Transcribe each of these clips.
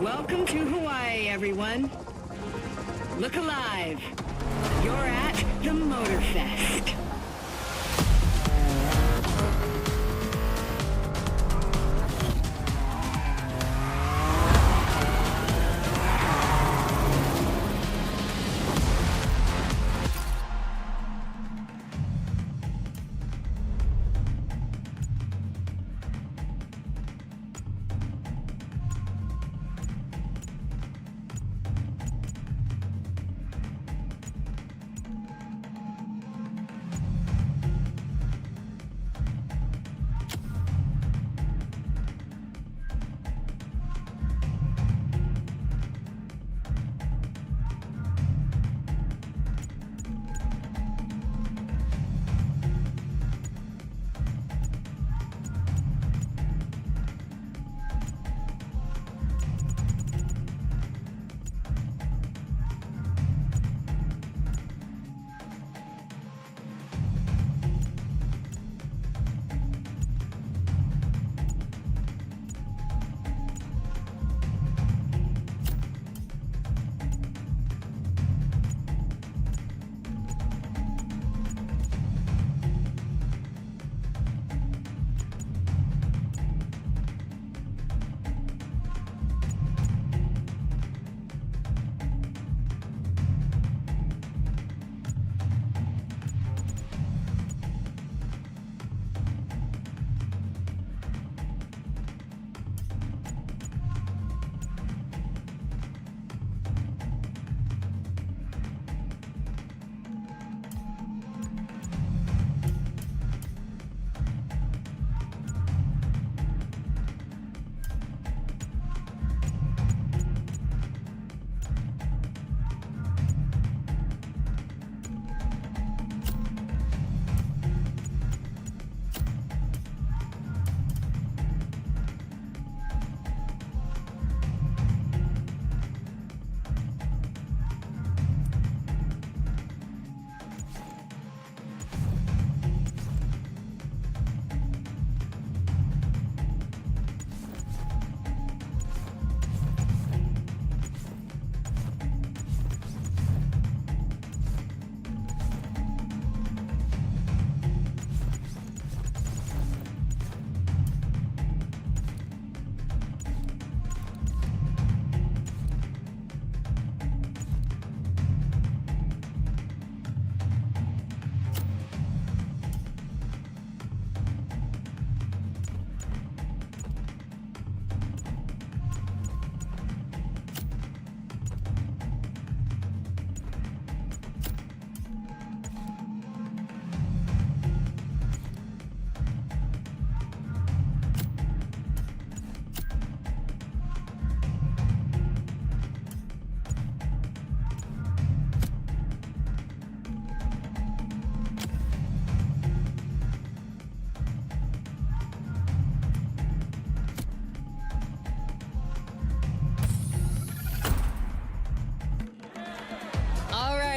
Welcome to Hawaii, everyone. Look alive. You're at the Motorfest.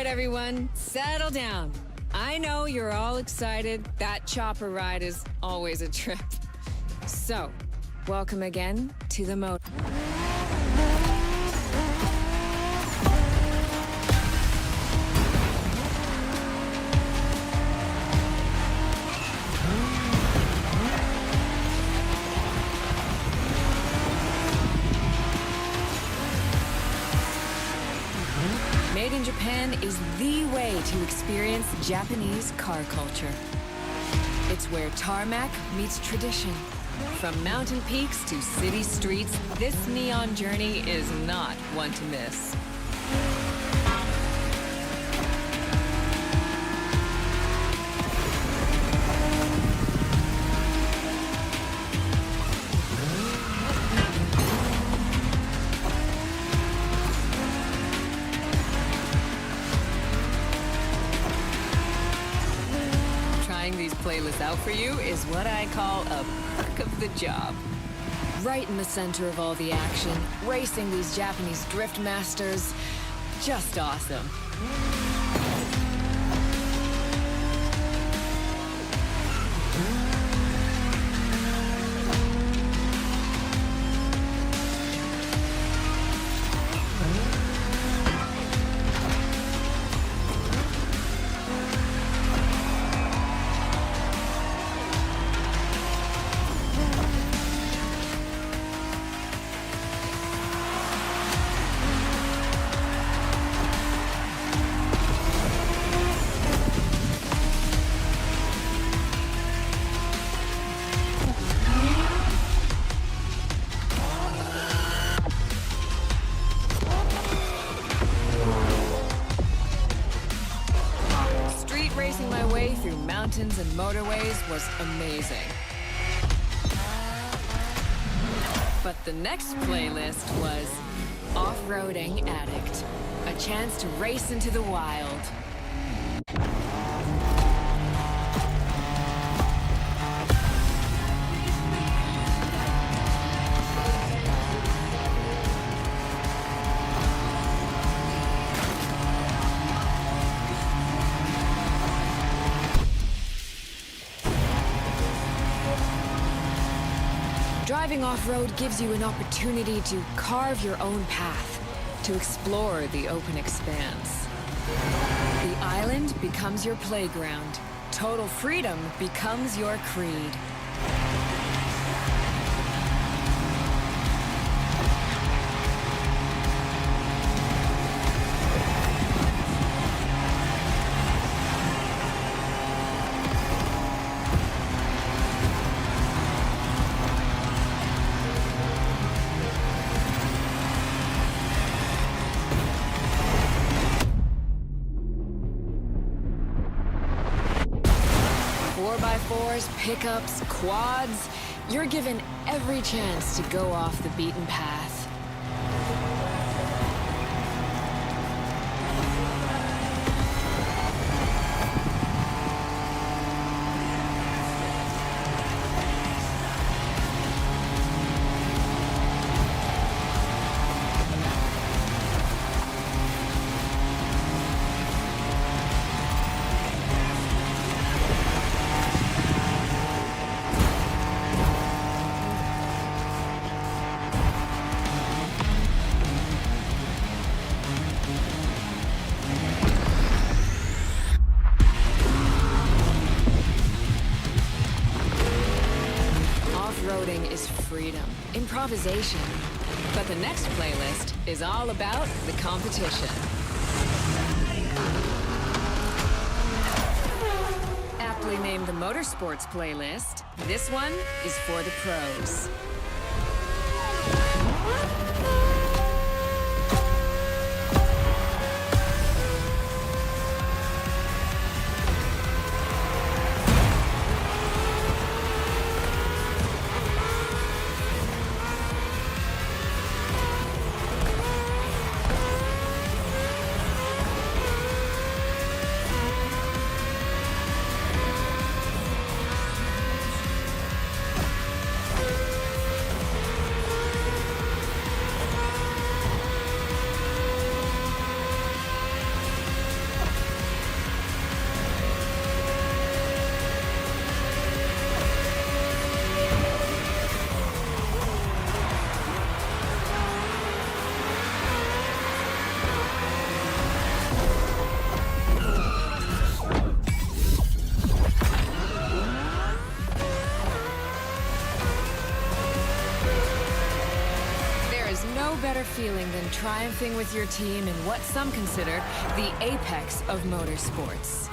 Everyone, settle down. I know you're all excited. That chopper ride is always a trip. So, welcome again to the motor. Made in Japan is the way to experience Japanese car culture. It's where tarmac meets tradition. From mountain peaks to city streets, this neon journey is not one to miss. These playlists out for you is what I call a perk of the job. Right in the center of all the action, racing these Japanese drift masters, just awesome. through mountains and motorways was amazing. But the next playlist was Off-Roading Addict, a chance to race into the wild. Driving off-road gives you an opportunity to carve your own path, to explore the open expanse. The island becomes your playground. Total freedom becomes your creed. Pickups, quads, you're given every chance to go off the beaten path. Improvisation. But the next playlist is all about the competition. Aptly named the Motorsports playlist, this one is for the pros. Better feeling than triumphing with your team in what some consider the apex of motorsports.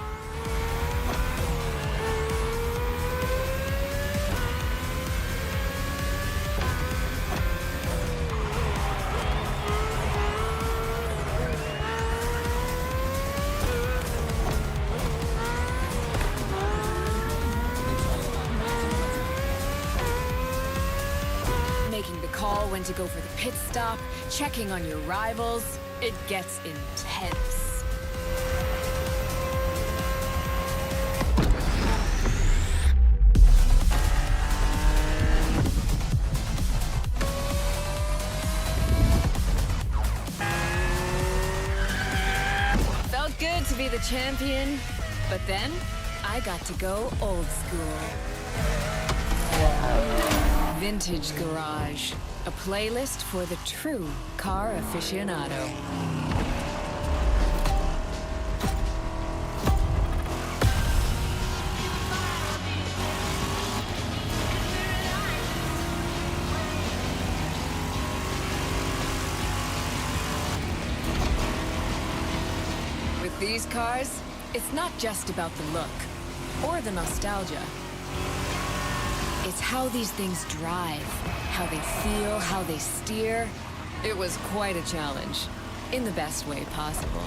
When to go for the pit stop, checking on your rivals, it gets intense. Felt good to be the champion, but then I got to go old school. Vintage Garage, a playlist for the true car aficionado. With these cars, it's not just about the look or the nostalgia. It's how these things drive, how they feel, how they steer. It was quite a challenge, in the best way possible.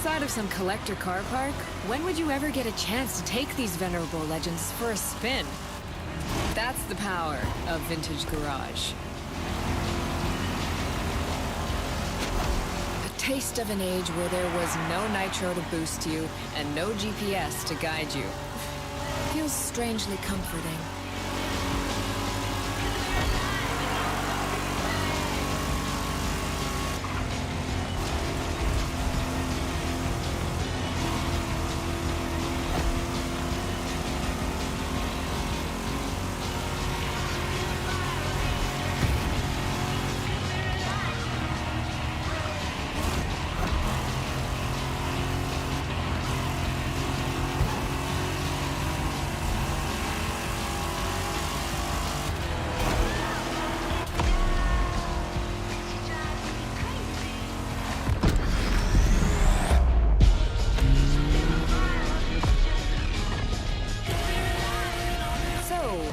Outside of some collector car park, when would you ever get a chance to take these venerable legends for a spin? That's the power of Vintage Garage. A taste of an age where there was no nitro to boost you and no GPS to guide you. Feels strangely comforting.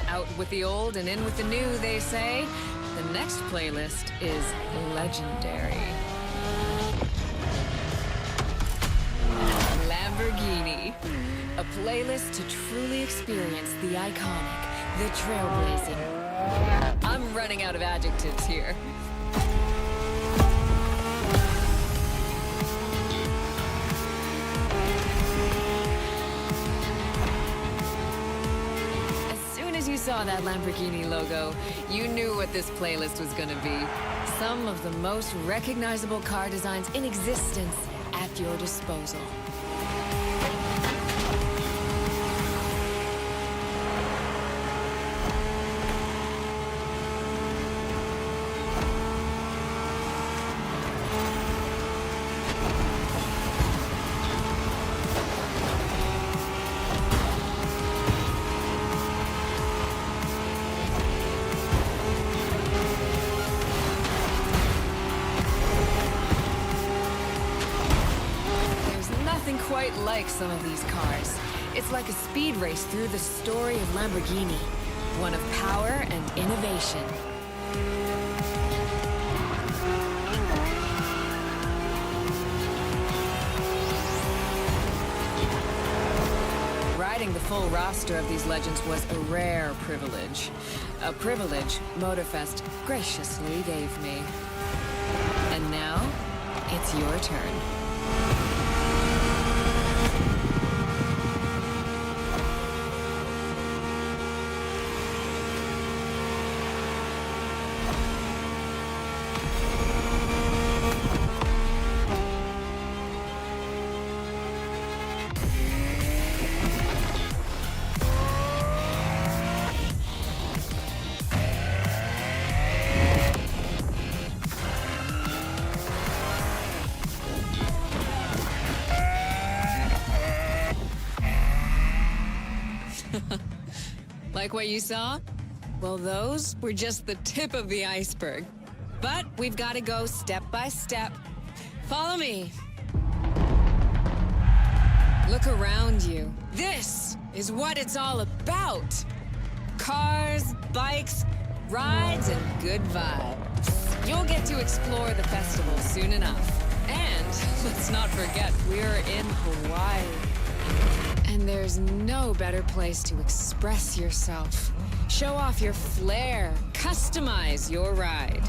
Out with the old and in with the new, they say. The next playlist is legendary. Lamborghini. A playlist to truly experience the iconic, the trailblazing. I'm running out of adjectives here. You saw that Lamborghini logo, you knew what this playlist was gonna be. Some of the most recognizable car designs in existence at your disposal. Quite like some of these cars. It's like a speed race through the story of Lamborghini, one of power and innovation. Riding the full roster of these legends was a rare privilege. A privilege Motorfest graciously gave me. And now, it's your turn. Like what you saw? Well, those were just the tip of the iceberg. But we've got to go step by step. Follow me. Look around you. This is what it's all about. Cars, bikes, rides, and good vibes. You'll get to explore the festival soon enough. And let's not forget, we're in Hawaii. And there's no better place to express yourself. Show off your flair. Customize your ride.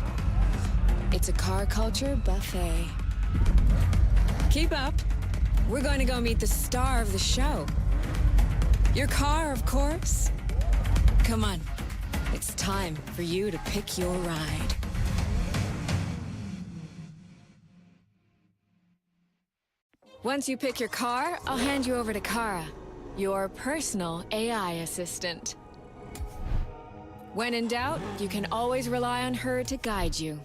It's a car culture buffet. Keep up. We're going to go meet the star of the show. Your car, of course. Come on. It's time for you to pick your ride. Once you pick your car, I'll hand you over to Kara, your personal AI assistant. When in doubt, you can always rely on her to guide you.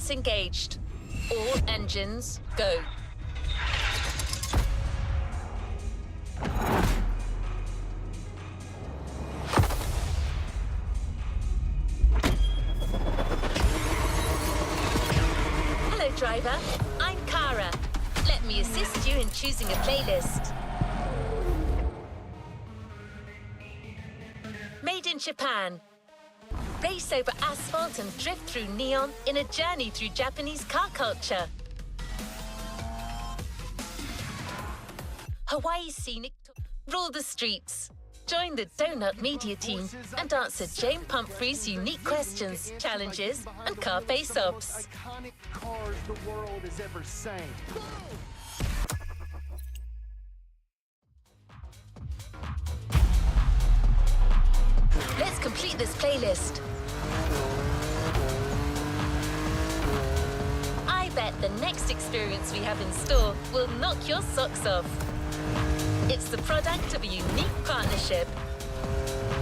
Sequence engaged. All engines, go. Hello, driver. I'm Kara. Let me assist you in choosing a playlist. Made in Japan. Race over asphalt and drift through neon in a journey through Japanese car culture. Hawaii's scenic rule the streets. Join the Donut Media team and answer Jane Pumphrey's unique questions, challenges, and car face-offs. Iconic cars the world has ever seen. Let's complete this playlist. I bet the next experience we have in store will knock your socks off. It's the product of a unique partnership.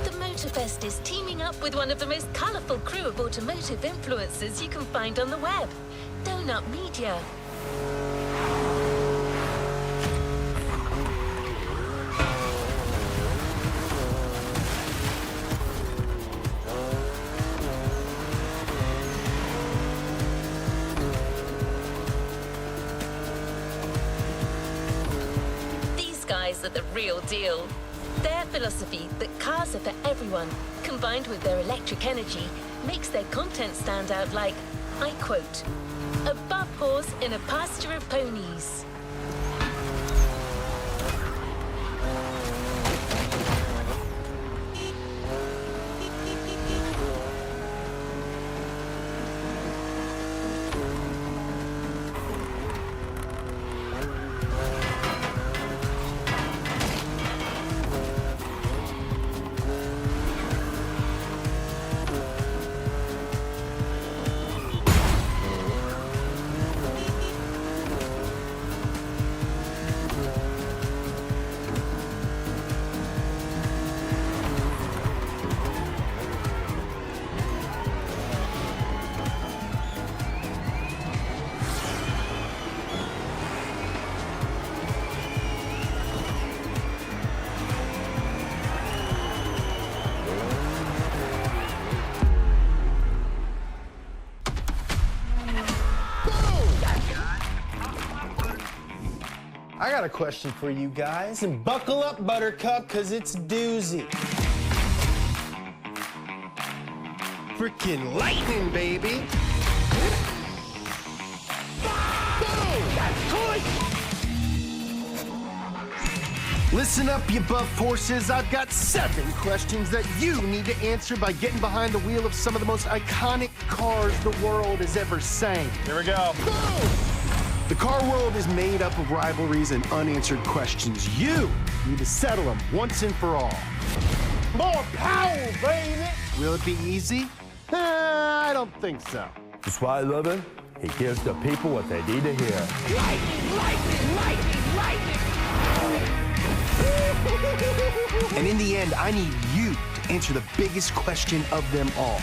The Motorfest is teaming up with one of the most colourful crew of automotive influencers you can find on the web, Donut Media. Guys are the real deal. Their philosophy that cars are for everyone, combined with their electric energy, makes their content stand out like, I quote, above horse in a pasture of ponies. I got a question for you guys, and buckle up, Buttercup, because it's a doozy. Freaking lightning, baby! Listen up, you buff horses. I've got 7 questions that you need to answer by getting behind the wheel of some of the most iconic cars the world has ever seen. Here we go. The car world is made up of rivalries and unanswered questions. You need to settle them once and for all. More power, baby! Will it be easy? I don't think so. That's why I love him. He gives the people what they need to hear. Lightning, lightning, lightning, lightning! And in the end, I need you to answer the biggest question of them all.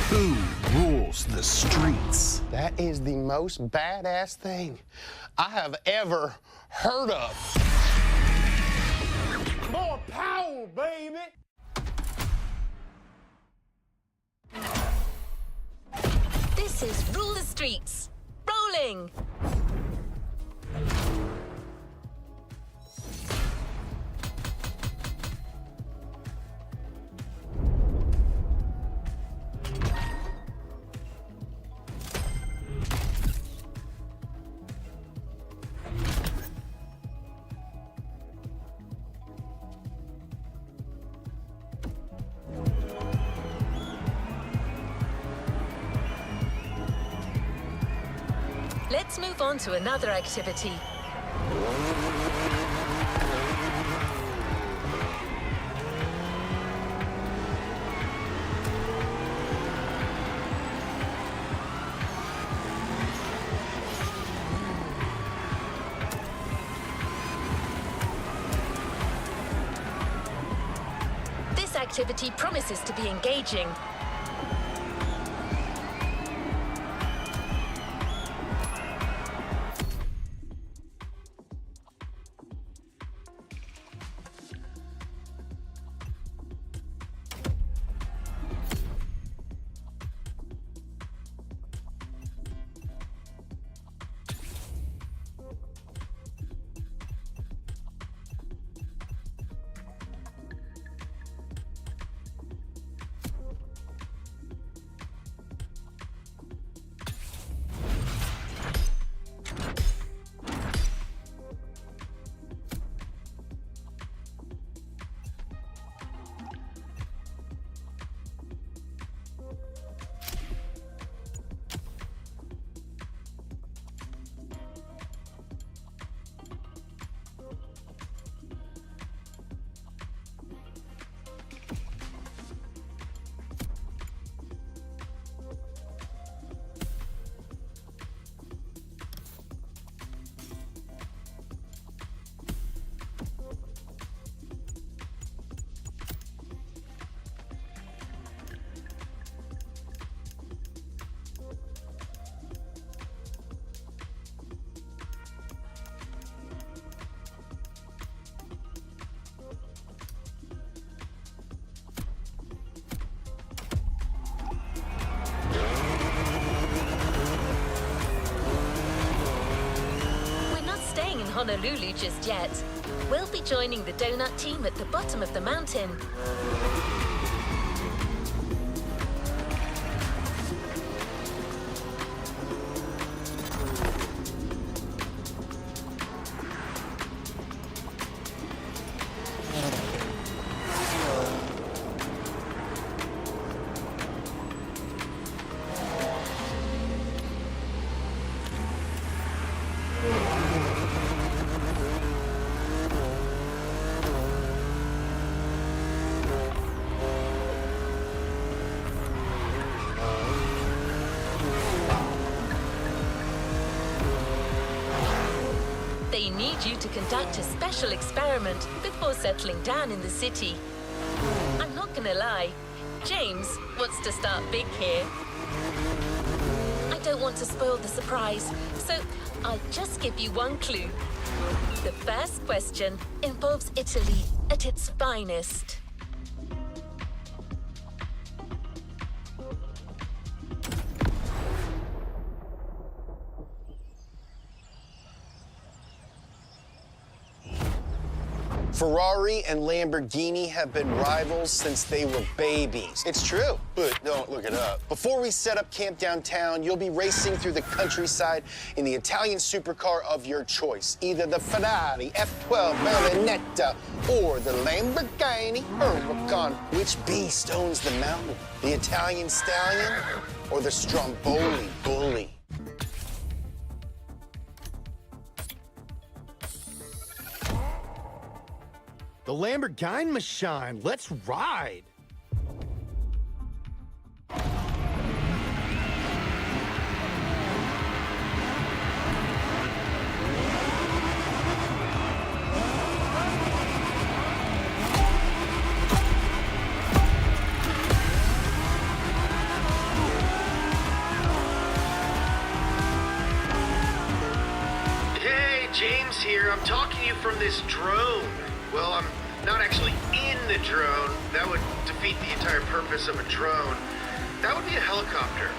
Who rules the streets? That is the most badass thing I have ever heard of. More power, baby! This is Rule the Streets. Rolling! Let's move on to another activity. This activity promises to be engaging. Honolulu just yet. We'll be joining the donut team at the bottom of the mountain. They need you to conduct a special experiment before settling down in the city. I'm not gonna lie, James wants to start big here. I don't want to spoil the surprise, so I'll just give you one clue. The first question involves Italy at its finest. Ferrari and Lamborghini have been rivals since they were babies. It's true, but don't look it up. Before we set up camp downtown, you'll be racing through the countryside in the Italian supercar of your choice. Either the Ferrari F12 Berlinetta or the Lamborghini Huracan. Which beast owns the mountain? The Italian Stallion or the Stromboli Bully? The Lamborghini machine. Let's ride. Hey, James here. I'm talking to you from this drone. Well, I'm not actually in the drone. That would defeat the entire purpose of a drone. That would be a helicopter.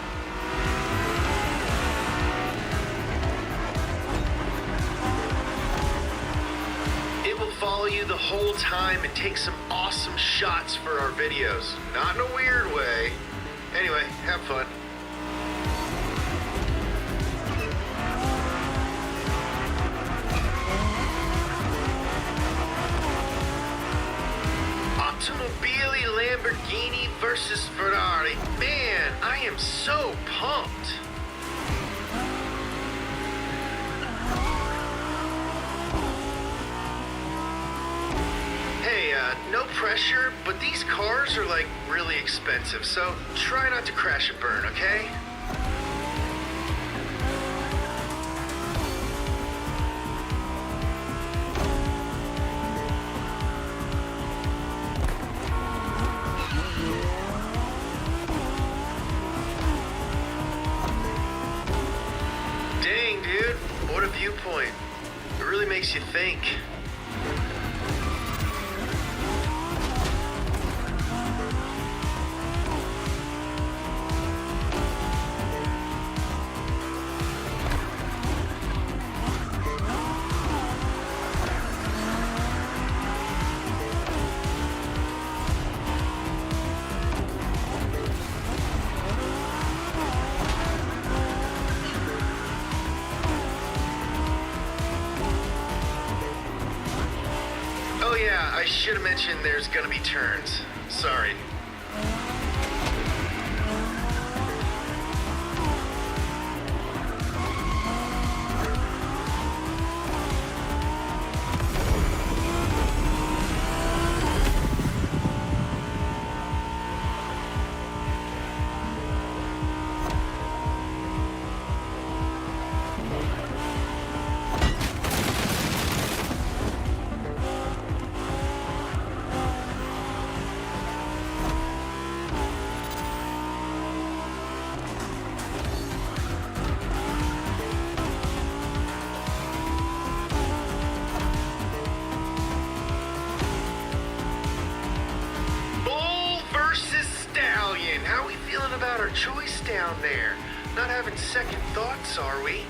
It will follow you the whole time and take some awesome shots for our videos. Not in a weird way. Anyway, have fun. Automobili Lamborghini versus Ferrari. Man, I am so pumped. Hey, no pressure, but these cars are like really expensive, so try not to crash and burn, okay? Dang, dude, what a viewpoint. It really makes you think. Oh yeah, I should have mentioned there's gonna be turns. Sorry. How are we feeling about our choice down there? Not having second thoughts, are we?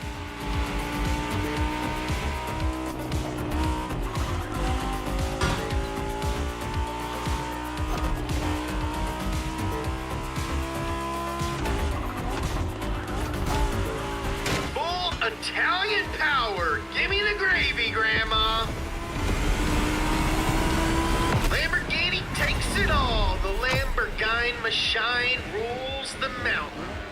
Italian power. Give me the gravy, Grandma. Lamborghini takes it all. The Lamborghini machine rules the mountain.